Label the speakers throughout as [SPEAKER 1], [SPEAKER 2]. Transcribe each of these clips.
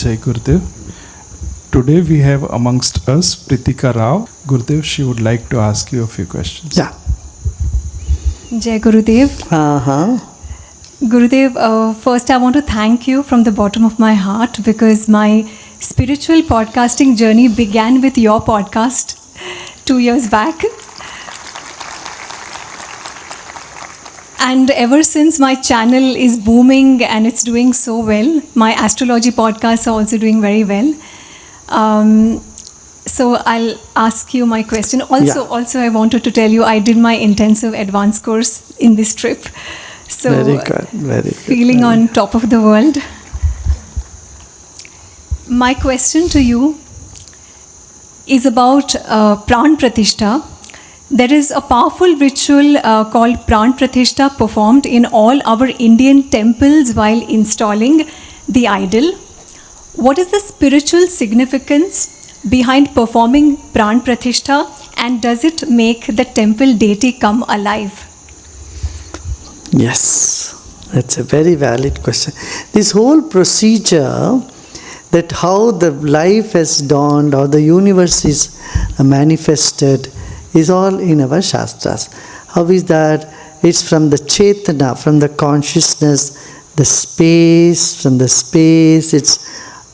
[SPEAKER 1] Jai Gurudev. Today we have amongst us Pritika Rao. Gurudev, she would like to ask you a few questions.
[SPEAKER 2] Yeah.
[SPEAKER 3] Jai Gurudev. Gurudev, first I want to thank you from the bottom of my heart because my spiritual podcasting journey began with your podcast 2 years back. And ever since, my channel is booming and it's doing so well. My astrology podcasts are also doing very well. So I'll ask you my question. Also, I wanted to tell you I did my intensive advanced course in this trip. So
[SPEAKER 2] very good, very good.
[SPEAKER 3] Feeling on top of the world. My question to you is about Pran Pratishtha. There is a powerful ritual called Pran Pratishtha performed in all our Indian temples while installing the idol. What is the spiritual significance behind performing Pran Pratishtha, and does it make the temple deity come alive?
[SPEAKER 2] Yes, that's a very valid question. This whole procedure, that how the life has dawned, how the universe is manifested, is all in our Shastras. How is that? It's from the Chetana, from the consciousness, the space, from the space, it's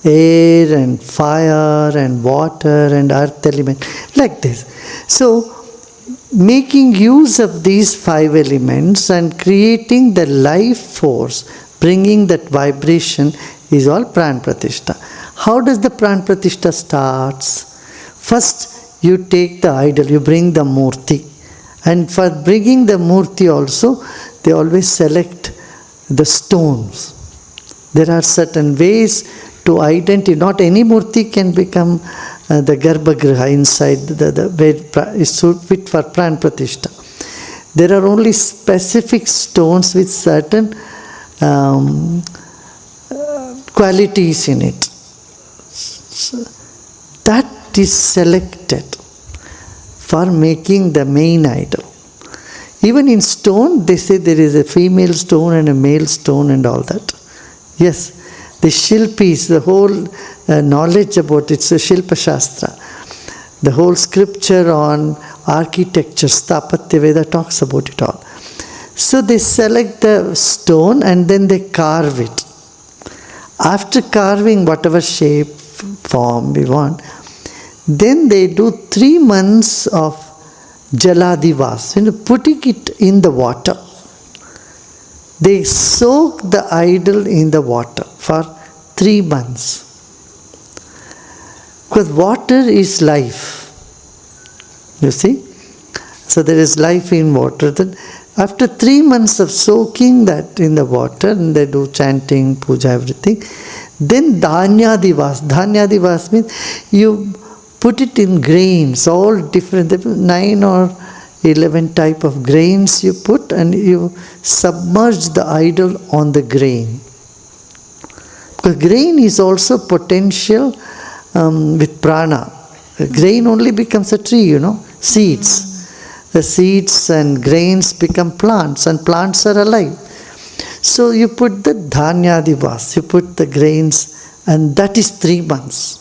[SPEAKER 2] air and fire and water and earth element, like this. So, making use of these 5 elements and creating the life force, bringing that vibration is all Pran Pratishtha. How does the Pran Pratishtha starts? First, you take the idol, you bring the murti. And for bringing the murti also, they always select the stones. There are certain ways to identify. Not any murti can become the Garbhagriha inside the where is fit for Pran Pratishtha. There are only specific stones with certain qualities in it. So that is selected for making the main idol. Even in stone, they say there is a female stone and a male stone and all that. Yes, the Shilpis, the whole knowledge about it's a Shilpa Shastra. The whole scripture on architecture, Sthapatya Veda talks about it all. So they select the stone and then they carve it. After carving whatever shape, form we want, then they do 3 months of Jaladivas, putting it in the water. They soak the idol in the water for 3 months. Because water is life. You see? So there is life in water. Then after 3 months of soaking that in the water, and they do chanting, puja, everything, then Dhanyadivas. Dhanyadivas means you put it in grains, all different, 9 or 11 type of grains you put, and you submerge the idol on the grain. Because grain is also potential with prana. A grain only becomes a tree, seeds. The seeds and grains become plants, and plants are alive. So you put the dhanyadivas, you put the grains, and that is 3 months.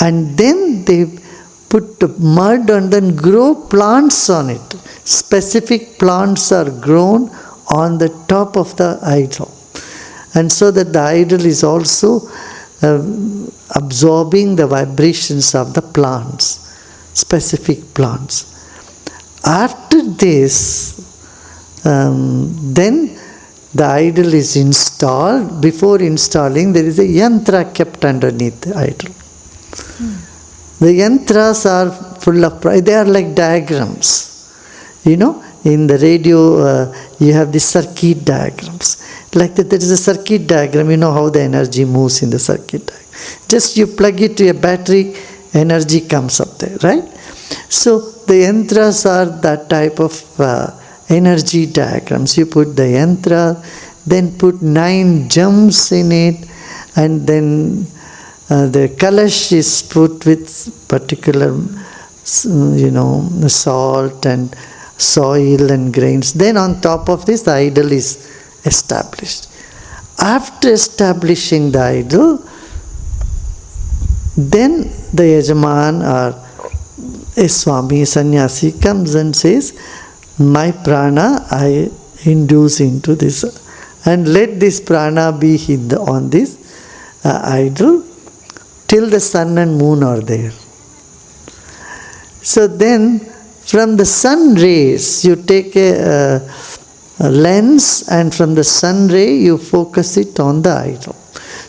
[SPEAKER 2] And then they put mud and then grow plants on it. Specific plants are grown on the top of the idol. And so that the idol is also absorbing the vibrations of the plants, specific plants. After this, then the idol is installed. Before installing, there is a yantra kept underneath the idol. The yantras are full of, they are like diagrams. In the radio, you have the circuit diagrams. Like that, there is a circuit diagram, how the energy moves in the circuit diagram. Just you plug it to a battery, energy comes up there, right? So the yantras are that type of energy diagrams. You put the yantra, then put 9 gems in it, and then the kalash is put with particular, salt and soil and grains. Then on top of this, the idol is established. After establishing the idol, Then the Yajaman or a Swami, Sannyasi comes and says, my prana I induce into this, and let this prana be hid on this idol till the sun and moon are there. So then from the sun rays you take a lens, and from the sun ray you focus it on the idol.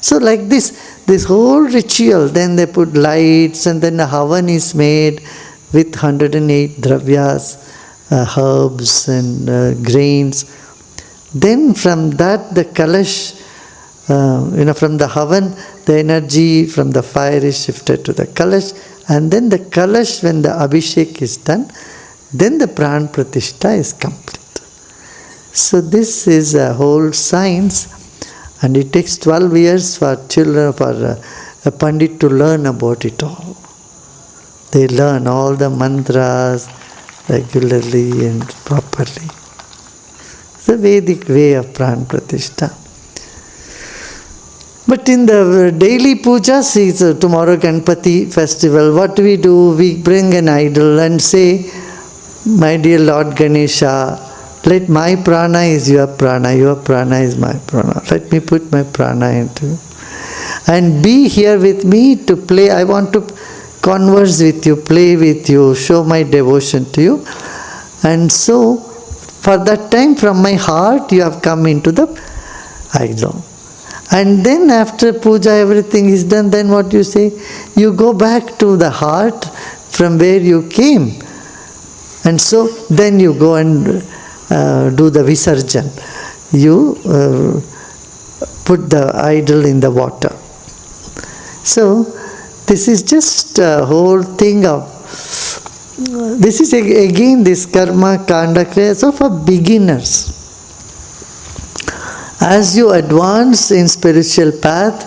[SPEAKER 2] So like this whole ritual, then they put lights, and then the havan is made with 108 dravyas, herbs and grains. Then from that the kalash, from the havan, the energy from the fire is shifted to the kalash, and then the kalash, when the abhishek is done, then the pran pratishtha is complete. So this is a whole science, and it takes 12 years for children, for a pandit to learn about it all. They learn all the mantras regularly and properly. It's the Vedic way of pran pratishtha. But in the daily pujas, tomorrow Ganpati festival, what do? We bring an idol and say, my dear Lord Ganesha, let my prana is your prana is my prana. Let me put my prana into you. And be here with me to play. I want to converse with you, play with you, show my devotion to you. And so, for that time, from my heart, you have come into the idol. And then after puja, everything is done, then what you say? You go back to the heart from where you came. And so, then you go and do the visarjan. You put the idol in the water. So, this is just a whole thing of, this is again this karma, kanda, kriya, so for beginners. As you advance in spiritual path,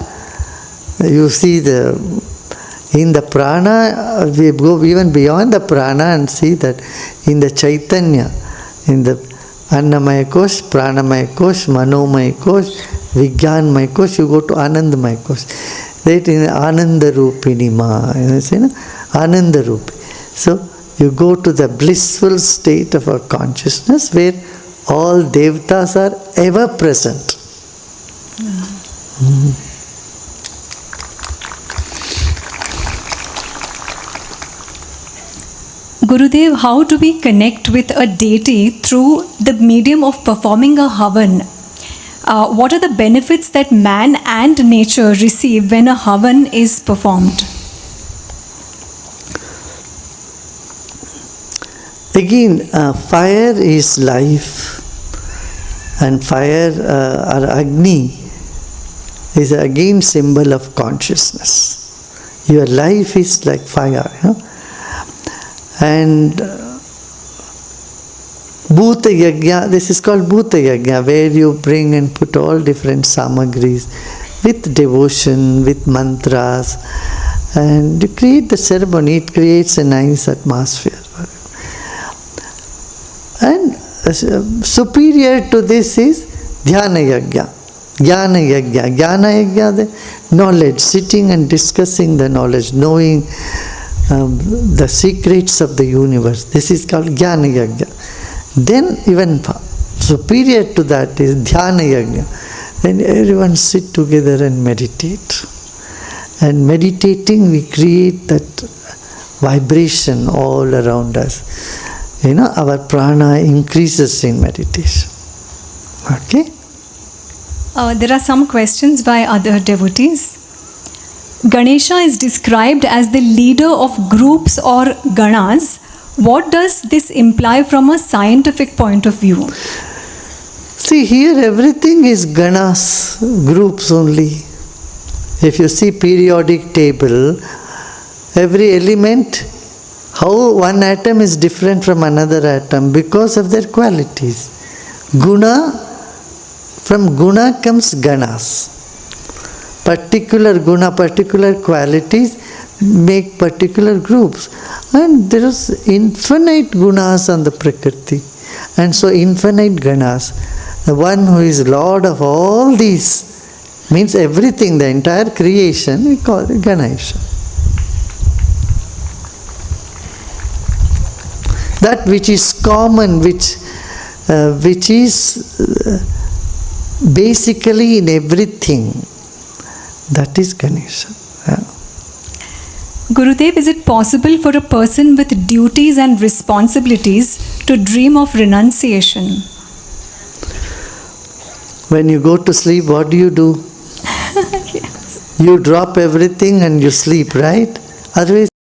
[SPEAKER 2] you see in the prana, we go even beyond the prana and see that in the Chaitanya, in the Annamaya Kosh, Pranamaya Kosh, Manomaya Kosh, Vijnanmaya Kosh, you go to Anandamaya Kosh. That in Ananda Rupini Ma, Ananda Rupi. So you go to the blissful state of our consciousness where all devatas are ever present.
[SPEAKER 3] Gurudev, how do we connect with a deity through the medium of performing a havan? What are the benefits that man and nature receive when a havan is performed?
[SPEAKER 2] Again, fire is life, and fire or Agni is again symbol of consciousness. Your life is like fire, And Bhuta Yajna, this is called Bhuta Yajna, where you bring and put all different samagris with devotion, with mantras, and you create the ceremony. It creates a nice atmosphere. And superior to this is Dhyana Yajna, Jnana Yajna. Jnana Yajna, the knowledge, sitting and discussing the knowledge, knowing the secrets of the universe. This is called Jnana Yajna. Then even superior to that is Dhyana Yajna. Then everyone sit together and meditate. And meditating, we create that vibration all around us. Our prana increases in meditation. Okay?
[SPEAKER 3] There are some questions by other devotees. Ganesha is described as the leader of groups or ganas. What does this imply from a scientific point of view?
[SPEAKER 2] See, here everything is ganas, groups only. If you see periodic table, every element, how one atom is different from another atom because of their qualities. Guna, from guna comes ganas. Particular guna, particular qualities make particular groups. And there is infinite gunas on the Prakriti. And so infinite ganas. The one who is Lord of all these means everything, the entire creation, we call it Ganesha. that which is common, which is basically in everything, that is Ganesha. Yeah.
[SPEAKER 3] Gurudev, is it possible for a person with duties and responsibilities to dream of renunciation?
[SPEAKER 2] When you go to sleep, what do?
[SPEAKER 3] Yes.
[SPEAKER 2] You drop everything and you sleep, right? Otherwise